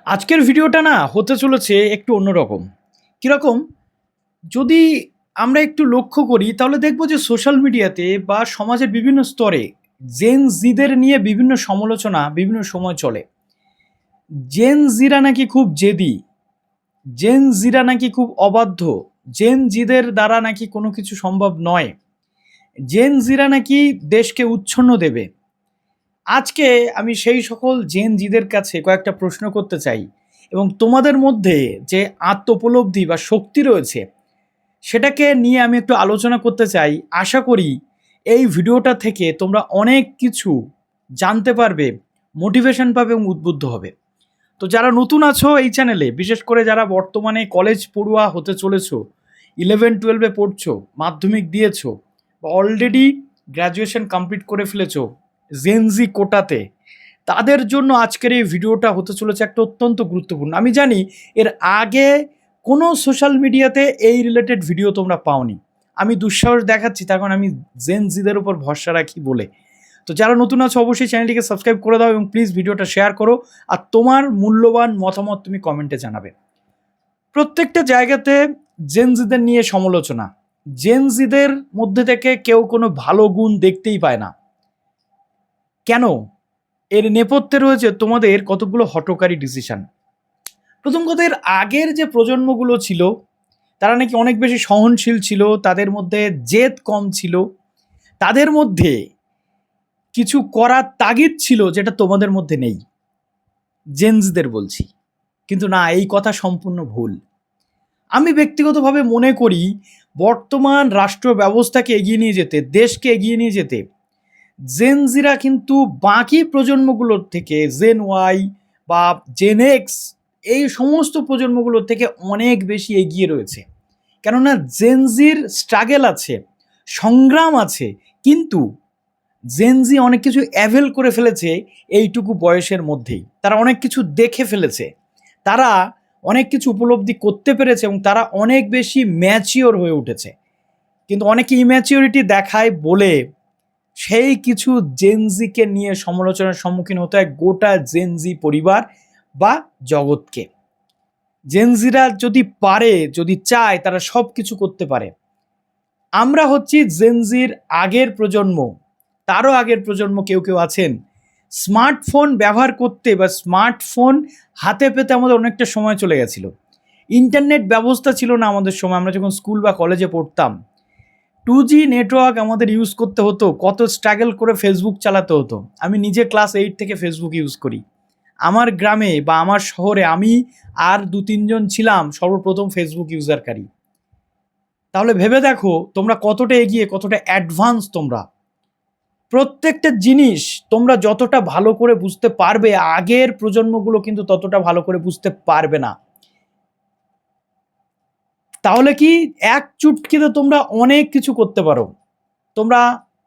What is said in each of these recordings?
আজকের ভিডিওটা না হতে চলেছে একটু অন্যরকম। কিরকম? যদি আমরা একটু লক্ষ্য করি তাহলে দেখব যে সোশ্যাল মিডিয়াতে বা সমাজের বিভিন্ন স্তরে জেন জিদের নিয়ে বিভিন্ন সমালোচনা বিভিন্ন সময় চলে। জেন জিরা নাকি খুব জেদি, জেন জিরা নাকি খুব অবাধ্য, জেন জিদের দ্বারা নাকি কোনো কিছু সম্ভব নয়, জেন জিরা নাকি দেশকে উচ্ছন্ন দেবে। আজকে আমি সেই সকল জেন জিদের কাছে কয়েকটা প্রশ্ন করতে চাই এবং তোমাদের মধ্যে যে আত্মোপলব্ধি বা শক্তি রয়েছে সেটাকে নিয়ে আমি একটু আলোচনা করতে চাই। আশা করি এই ভিডিওটা থেকে তোমরা অনেক কিছু জানতে পারবে, মোটিভেশন পাবে এবং উদ্বুদ্ধ হবে। তো যারা নতুন আছো এই চ্যানেলে, বিশেষ করে যারা বর্তমানে কলেজ পড়ুয়া হতে চলেছো, 11-12-এ পড়ছো, মাধ্যমিক দিয়েছো বা অলরেডি গ্র্যাজুয়েশন কমপ্লিট করে ফেলেছো জেনজি কোটাতে, তাদের জন্য আজকের এই ভিডিওটা হতে চলেছে একটা অত্যন্ত গুরুত্বপূর্ণ। আমি জানি এর আগে কোনো সোশ্যাল মিডিয়াতে এই রিলেটেড ভিডিও তোমরা পাওনি। আমি দুঃসাহস দেখাচ্ছি তার কারণ আমি জেনজিদের উপর ভরসা রাখি বলে। তো যারা নতুন আছো অবশ্যই চ্যানেলটিকে সাবস্ক্রাইব করে দাও এবং প্লিজ ভিডিওটা শেয়ার করো আর তোমার মূল্যবান মতামত তুমি কমেন্টে জানাবে। প্রত্যেকটা জায়গাতে জেনজিদের নিয়ে সমালোচনা, জেনজিদের মধ্যে থেকে কেউ কোনো ভালো গুণ দেখতেই পায় না। কেন? এর নেপথ্যে রয়েছে তোমাদের কতগুলো হঠকারী ডিসিশন। প্রথম কথা, এর আগের যে প্রজন্মগুলো ছিল তারা নাকি অনেক বেশি সহনশীল ছিল, তাদের মধ্যে জেদ কম ছিল, তাদের মধ্যে কিছু করার তাগিদ ছিল যেটা তোমাদের মধ্যে নেই, জেনজিদের বলছি। কিন্তু না, এই কথা সম্পূর্ণ ভুল। আমি ব্যক্তিগতভাবে মনে করি বর্তমান রাষ্ট্র ব্যবস্থাকে এগিয়ে নিয়ে যেতে, দেশকে এগিয়ে নিয়ে যেতে জেনজিরা কিন্তু বাকি প্রজন্মগুলোর থেকে, জেন ওয়াই বা জেন এক্স, এই সমস্ত প্রজন্মগুলোর থেকে অনেক বেশি এগিয়ে রয়েছে। কেননা জেনজির স্ট্রাগেল আছে, সংগ্রাম আছে, কিন্তু জেনজি অনেক কিছু অ্যাভেল করে ফেলেছে এইটুকু বয়সের মধ্যেই। তারা অনেক কিছু দেখে ফেলেছে, তারা অনেক কিছু উপলব্ধি করতে পেরেছে এবং তারা অনেক বেশি ম্যাচিওর হয়ে উঠেছে। কিন্তু অনেকে ইম্যাচিওরিটি দেখায় বলে সেই কিছু জেনজিকে নিয়ে সমালোচনার সম্মুখীন হতে হয় গোটা জেনজি পরিবার বা জগৎকে। জেনজিরা যদি পারে, যদি চায়, তারা সব কিছু করতে পারে। আমরা হচ্ছি জেনজির আগের প্রজন্ম, তারও আগের প্রজন্ম কেউ কেউ আছেন। স্মার্টফোন ব্যবহার করতে বা স্মার্টফোন হাতে পেতে আমাদের অনেকটা সময় চলে গেছিল। ইন্টারনেট ব্যবস্থা ছিল না আমাদের সময়, আমরা যখন স্কুল বা কলেজে পড়তাম 2G নেটওয়ার্ক আমাদের ইউজ করতে হতো, কত স্ট্রাগল করে ফেসবুক চালাতে হতো। আমি নিজে ক্লাস 8 থেকে ফেসবুক ইউজ করি। আমার গ্রামে বা আমার শহরে আমি আর 2-3 জন ছিলাম সর্বপ্রথম ফেসবুক ইউজারকারী। তাহলে ভেবে দেখো তোমরা কতটা এগিয়ে, কতটা অ্যাডভান্স তোমরা। প্রত্যেকটা জিনিস তোমরা যতটা ভালো করে বুঝতে পারবে, আগের প্রজন্মগুলো কিন্তু ততটা ভালো করে বুঝতে পারবে না। তাহলে কি এক চুটকিতে তোমরা অনেক কিছু করতে পারো। তোমরা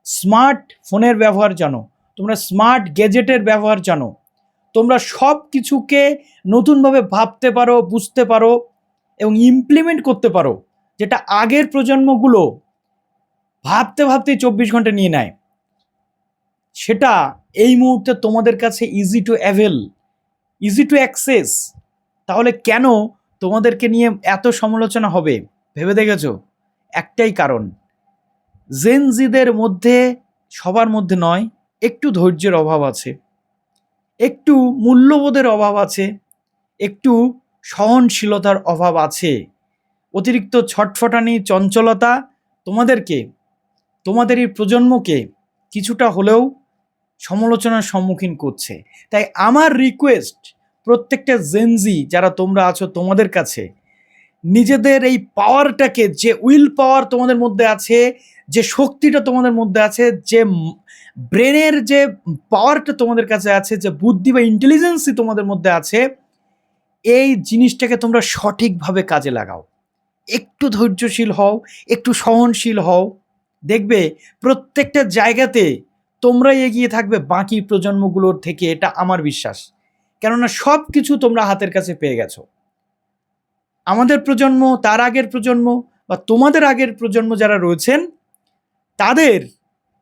স্মার্ট ফোনের ব্যবহার জানো, তোমরা স্মার্ট গ্যাজেটের ব্যবহার জানো, তোমরা সব কিছুকে নতুনভাবে ভাবতে পারো, বুঝতে পারো এবং ইমপ্লিমেন্ট করতে পারো, যেটা আগের প্রজন্মগুলো ভাবতে ভাবতেই 24 ঘন্টা নিয়ে নেয়। সেটা এই মুহূর্তে তোমাদের কাছে easy to avail, easy to access. তাহলে কেন তোমাদেরকে নিয়ে এত সমালোচনা হবে? ভেবে দেখেছো? একটাই কারণ, জেনজিদের মধ্যে, সবার মধ্যে নয়, একটু ধৈর্যের অভাব আছে, একটু মূল্যবোধের অভাব আছে, একটু সহনশীলতার অভাব আছে। অতিরিক্ত ছটফটানি, চঞ্চলতা তোমাদেরকে, তোমাদের এই প্রজন্মকে কিছুটা হলেও সমালোচনার সম্মুখীন করছে। তাই আমার রিকোয়েস্ট প্রত্যেকটা জেনজি যারা তোমরা আছো, তোমাদের কাছে নিজেদের এই পাওয়ারটাকে, যে উইল পাওয়ার তোমাদের মধ্যে আছে, যে শক্তিটা তোমাদের মধ্যে আছে, যে ব্রেনের যে পাওয়ারটা তোমাদের কাছে আছে, যে বুদ্ধি বা ইন্টেলিজেন্সই তোমাদের মধ্যে আছে, এই জিনিসটাকে তোমরা সঠিকভাবে কাজে লাগাও। একটু ধৈর্যশীল হও, একটু সহনশীল হও, দেখবে প্রত্যেকটা জায়গাতে তোমরাই এগিয়ে থাকবে বাকি প্রজন্মগুলোর থেকে, এটা আমার বিশ্বাস। কেননা সব কিছু তোমরা হাতের কাছে পেয়ে গেছো। আমাদের প্রজন্ম, তার আগের প্রজন্ম বা তোমাদের আগের প্রজন্ম যারা রয়েছেন, তাদের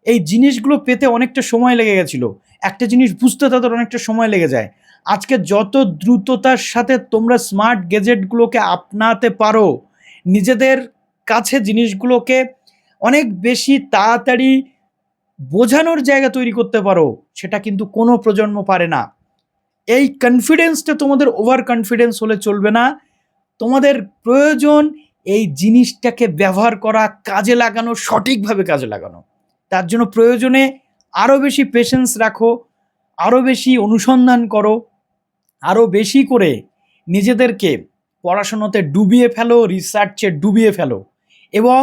এই জিনিসগুলো পেতে অনেকটা সময় লেগে গেছিলো। একটা জিনিস বুঝতে তাদের অনেকটা সময় লেগে যায়। আজকে যত দ্রুততার সাথে তোমরা স্মার্ট গ্যাজেটগুলোকে আপনাতে পারো, নিজেদের কাছে জিনিসগুলোকে অনেক বেশি তাড়াতাড়ি বোঝানোর জায়গা তৈরি করতে পারো, সেটা কিন্তু কোনো প্রজন্ম পারে না। এই কনফিডেন্সটা তোমাদের ওভার কনফিডেন্স হলে চলবে না। তোমাদের প্রয়োজন এই জিনিসটাকে ব্যবহার করা, কাজে লাগানো, সঠিকভাবে কাজে লাগানো। তার জন্য প্রয়োজনে আরও বেশি পেশেন্স রাখো, আরও বেশি অনুসন্ধান করো, আরও বেশি করে নিজেদেরকে পড়াশোনাতে ডুবিয়ে ফেলো, রিসার্চে ডুবিয়ে ফেলো। এবং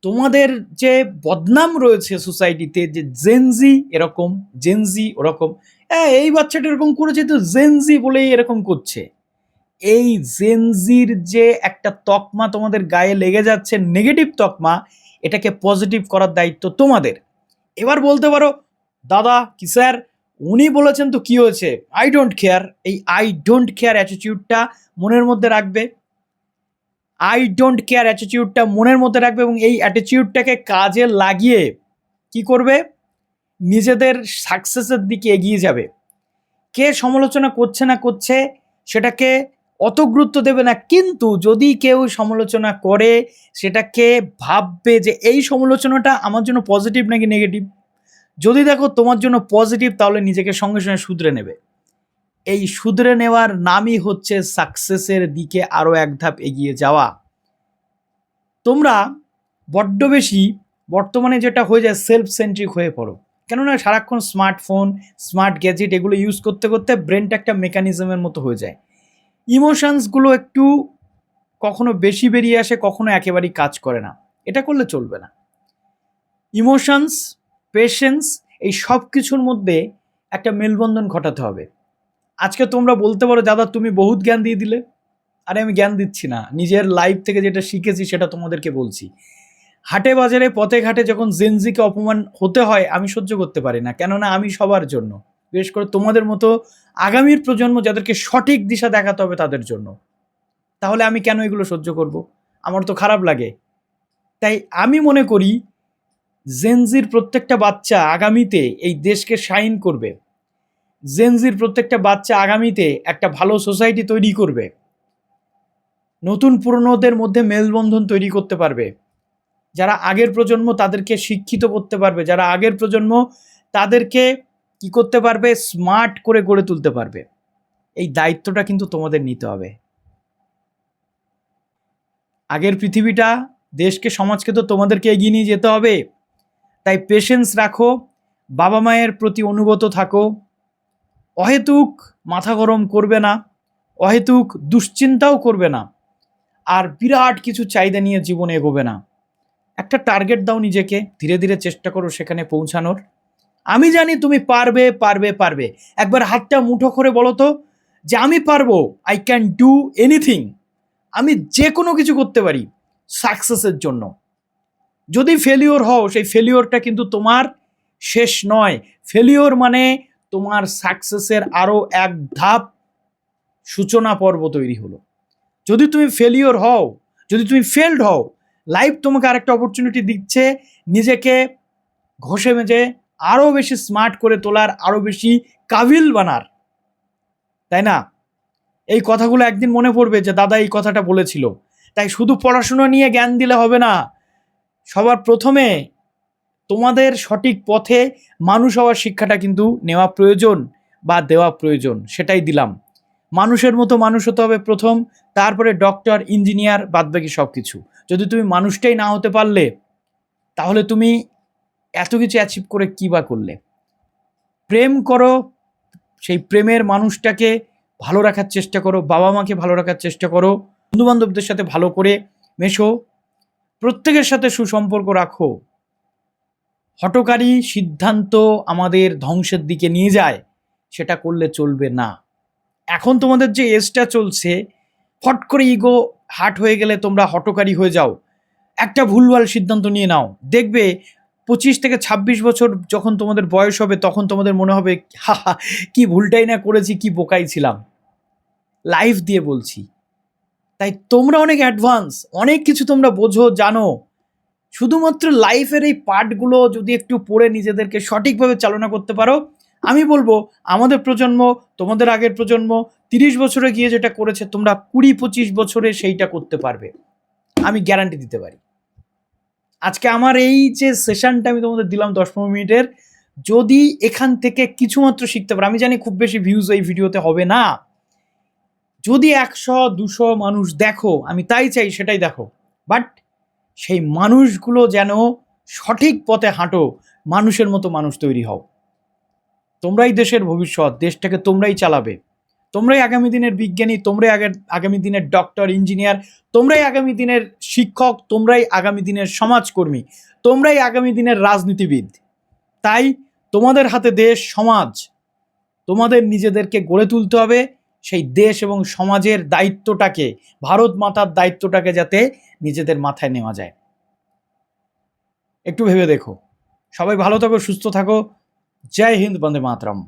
তোমাদের যে বদনাম রয়েছে সোসাইটিতে, যে জেনজি এরকম, জেনজি ওরকম, এই বাচ্চাটা এরকম করেছে তো জেনজি বলেই এরকম করছে, এই জেনজির যে একটা তকমা তোমাদের গায়ে লেগে যাচ্ছে, নেগেটিভ তকমা, এটাকে পজিটিভ করার দায়িত্ব তোমাদের। এবার বলতে পারো, দাদা কি স্যার উনি বলেছেন তো কি হয়েছে, আই ডোন্ট কেয়ার। এই আই ডোন্ট কেয়ার অ্যাটিটিউডটা মনের মধ্যে রাখবে, আই ডোন্ট কেয়ার অ্যাটিটিউডটা মনের মধ্যে রাখবে, এবং এই অ্যাটিটিউডটাকে কাজে লাগিয়ে কি করবে, নিজেদের সাকসেসের দিকে এগিয়ে যাবে। কে সমালোচনা করছে না করছে সেটাকে অত গুরুত্ব দেবে না, কিন্তু যদি কেউ সমালোচনা করে সেটাকে ভাববে যে এই সমালোচনাটা আমার জন্য পজিটিভ নাকি নেগেটিভ। যদি দেখো তোমার জন্য পজিটিভ, তাহলে নিজেকে সঙ্গে সঙ্গে শুধরে নেবে। এই শুধরে নেওয়ার নামই হচ্ছে সাকসেসের দিকে আরও এক ধাপ এগিয়ে যাওয়া। তোমরা বড্ড বেশি বর্তমানে যেটা হয়ে যায়, সেলফ সেন্ট্রিক হয়ে পড়ো। কেননা সারাক্ষণ স্মার্টফোন, স্মার্ট গ্যাজেট এগুলো ইউজ করতে করতে ব্রেনটা একটা মেকানিজমের মতো হয়ে যায়। ইমোশনসগুলো একটু কখনো বেশি বেরিয়ে আসে, কখনো একেবারেই কাজ করে না। এটা করলে চলবে না। ইমোশনস, পেশেন্স, এই সব কিছুর মধ্যে একটা মেলবন্ধন ঘটাতে হবে। আজকে তোমরা বলতে পারো, দাদা তুমি বহুত জ্ঞান দিয়ে দিলে। আরে আমি জ্ঞান দিচ্ছি না, নিজের লাইফ থেকে যেটা শিখেছি সেটা তোমাদেরকে বলছি। হাটে বাজারে পথে ঘাটে যখন জেনজিকে অপমান হতে হয়, আমি সহ্য করতে পারি না। কেননা আমি সবার জন্য, বিশেষ করে তোমাদের মতো আগামীর প্রজন্ম যাদেরকে সঠিক দিশা দেখাতে হবে তাদের জন্য। তাহলে আমি কেন এগুলো সহ্য করব? আমার তো খারাপ লাগে। তাই আমি মনে করি জেনজির প্রত্যেকটা বাচ্চা আগামীতে এই দেশকে শাইন করবে। জেনজির প্রত্যেকটা বাচ্চা আগামীতে একটা ভালো সোসাইটি তৈরি করবে, নতুন পুরনোদের মধ্যে মেলবন্ধন তৈরি করতে পারবে। যারা আগের প্রজন্ম তাদেরকে শিক্ষিত করতে পারবে, যারা আগের প্রজন্ম তাদেরকে কি করতে পারবে, স্মার্ট করে গড়ে তুলতে পারবে। এই দায়িত্বটা কিন্তু তোমাদের নিতে হবে। আগের পৃথিবীটা, দেশকে, সমাজকে তো তোমাদেরকে এগিয়ে নিয়ে যেতে হবে। তাই পেশেন্স রাখো, বাবা মায়ের প্রতি অনুগত থাকো, অহেতুক মাথা গরম করবে না, অহেতুক দুশ্চিন্তাও করবে না, আর বিরাট কিছু চাহিদা নিয়ে জীবনে এগোবে না। একটা টার্গেট দাও নিজেকে, ধীরে ধীরে চেষ্টা করো সেখানে পৌঁছানোর। আমি জানি তুমি পারবে পারবে পারবে। একবার হাতটা মুঠো করে বলো তো যে আমি পারবো, আই ক্যান ডু এনিথিং। আমি যে কোনো কিছু করতে পারি সাকসেসের জন্য। যদি ফেলিওর হও, সেই ফেলিওরটা কিন্তু তোমার শেষ নয়। ফেলিওর মানে তোমার সাকসেসের আরও এক ধাপ সূচনা পর্ব তৈরি হলো। যদি তুমি ফেলিওর হও, যদি তুমি ফেলড হও, লাইফ তোমাকে আরেকটা অপরচুনিটি দিচ্ছে নিজেকে ঘষে মেজে আরও বেশি স্মার্ট করে তোলার, আরও বেশি কাবিল বানার, তাই না? এই কথাগুলো একদিন মনে পড়বে যে দাদা এই কথাটা বলেছিল। তাই শুধু পড়াশোনা নিয়ে জ্ঞান দিলে হবে না। সবার প্রথমে তোমাদের সঠিক পথে মানুষ হওয়ার শিক্ষাটা কিন্তু নেওয়া প্রয়োজন বা দেওয়া প্রয়োজন। সেটাই দিলাম। মানুষের মতো মানুষ হতে হবে প্রথম, তারপরে ডক্টর, ইঞ্জিনিয়ার, বাদবাকি সব কিছু। যদি তুমি মানুষটাই না হতে পারলে, তাহলে তুমি এত কিছু অ্যাচিভ করে কী বা করলে? প্রেম করো, সেই প্রেমের মানুষটাকে ভালো রাখার চেষ্টা করো, বাবা মাকে ভালো রাখার চেষ্টা করো, বন্ধুবান্ধবদের সাথে ভালো করে মেশো, প্রত্যেকের সাথে সুসম্পর্ক রাখো। হঠকারী সিদ্ধান্ত আমাদের ধ্বংসের দিকে নিয়ে যায়, সেটা করলে চলবে না। এখন তোমাদের যে এজটা চলছে, ফট করে ইগো হার্ট হয়ে গেলে তোমরা হঠকারী হয়ে যাও, একটা ভুলভাল সিদ্ধান্ত নিয়ে নাও। দেখবে 25 থেকে 26 বছর যখন তোমাদের বয়স হবে, তখন তোমাদের মনে হবে হা কি ভুলটাই না করেছি, কি বোকাই ছিলাম। লাইফ দিয়ে বলছি। তাই তোমরা অনেক অ্যাডভান্স, অনেক কিছু তোমরা বোঝো, জানো। শুধুমাত্র লাইফের এই পার্টগুলো যদি একটু পড়ে নিজেদেরকে সঠিকভাবে চালনা করতে পারো, আমি বলবো আমাদের প্রজন্ম, তোমাদের আগের প্রজন্ম 30 বছরে গিয়ে যেটা করেছে তোমরা 20-25 বছরে সেইটা করতে পারবে, আমি গ্যারান্টি দিতে পারি। আজকে আমার এই যে সেশনটা আমি তোমাদের দিলাম 10-15 মিনিটের, যদি এখান থেকে কিছুমাত্র শিখতে পারো, আমি জানি খুব বেশি ভিউজ এই ভিডিওতে হবে না, যদি 100-200 মানুষ দেখো, আমি তাই চাই সেটাই দেখো, বাট সেই মানুষগুলো যেন সঠিক পথে হাঁটো, মানুষের মতো মানুষ তৈরি হও। তোমরাই দেশের ভবিষ্যৎ, দেশটাকে তোমরাই চালাবে, তোমরাই আগামী দিনের বিজ্ঞানী, তোমরাই আগামী দিনের ডক্টর, ইঞ্জিনিয়ার, তোমরাই আগামী দিনের শিক্ষক, তোমরাই আগামী দিনের সমাজকর্মী, তোমরাই আগামী দিনের রাজনীতিবিদ। তাই তোমাদের হাতে দেশ, সমাজ, তোমাদের নিজেদেরকে গড়ে তুলতে হবে। সেই দেশ এবং সমাজের দায়িত্বটাকে, ভারত মাতার দায়িত্বটাকে যাতে নিজেদের মাথায় নেওয়া যায়, একটু ভেবে দেখো। সবাই ভালো থাকো, সুস্থ থাকো। জয় হিন্দ, বন্দে মাতরম।